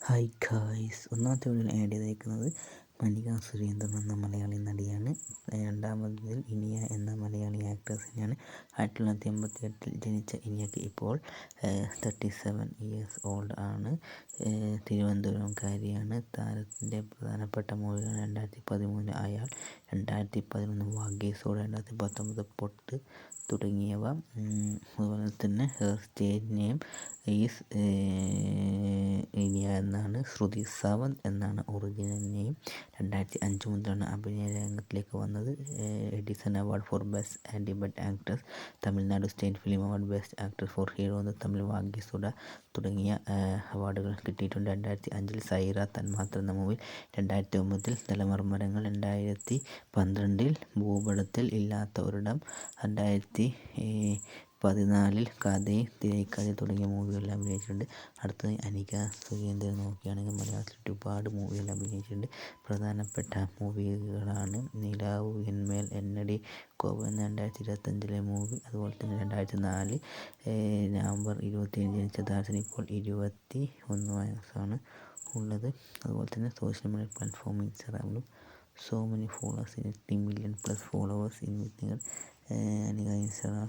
Hi guys, ഒന്നാമത്തെ വീഡിയോയിൽ add ചെയ്തേക്കുന്നത് മല്ലിക സുരേന്ദ്രൻ എന്ന മലയാളി നടിയാണ്. രണ്ടാമതിൽ ഇനിയ എന്ന മലയാളി ആക്ട്രസിനെയാണ്. 1988 ജനിച്ച ഇനിയക്ക് ഇപ്പോൾ 37 ഇയേഴ്സ് ഓൾഡ് ആണ്. തിരുവനന്തപുരംകാരിയാണ്. താരത്തിൻ്റെ പ്രധാനപ്പെട്ട മൂവികൾ 2013 അയാൾ, 2011 ഭാഗ്യസൂട്, 2019 പൊട്ട് തുടങ്ങിയവ. അതുപോലെ തന്നെ സ്റ്റേജ് നെയിം ഈസ് ഇനിയ എന്നാണ്. ശ്രുതി സാവന്ത് എന്നാണ് ഒറിജിനൽ നെയിം. 2005 മുതലാണ് അഭിനയ രംഗത്തിലേക്ക് വന്നത്. Edison award for best debut actress, Tamil Nadu state film award best actor four hero എന്ന തമിഴ് ഭാഗ്യസൂട തുടങ്ങിയ അവാർഡുകൾ കിട്ടിയിട്ടുണ്ട്. 2005 സൈറ തന്മാത്ര എന്ന മൂവിൽ, 2009 തലമർമരങ്ങൾ, 2012 ഭൂപടത്തിൽ ഇല്ലാത്ത ഒരിടം, 2014 കഥയും തിരക്കഥ തുടങ്ങിയ മൂവികളിൽ അഭിനയിച്ചിട്ടുണ്ട്. അടുത്തത് അനിക സുരേന്ദ്രൻ നോക്കുകയാണെങ്കിൽ മലയാളത്തിൽ ഒരുപാട് മൂവികളിൽ അഭിനയിച്ചിട്ടുണ്ട്. പ്രധാനപ്പെട്ട മൂവികളാണ് നിലാവു എന്മേൽ, എന്നടി കോപം എന്ന 2025 മൂവി. അതുപോലെ തന്നെ 2004 നവംബർ 27 ജനിച്ച താരത്തിന് ഇപ്പോൾ 21 വയസ്സാണ് ഉള്ളത്. അതുപോലെ തന്നെ സോഷ്യൽ മീഡിയ പ്ലാറ്റ്ഫോം ഇൻസ്റ്റാഗ്രാമിലും so many followers in 80 million plus followers in Anika Instagram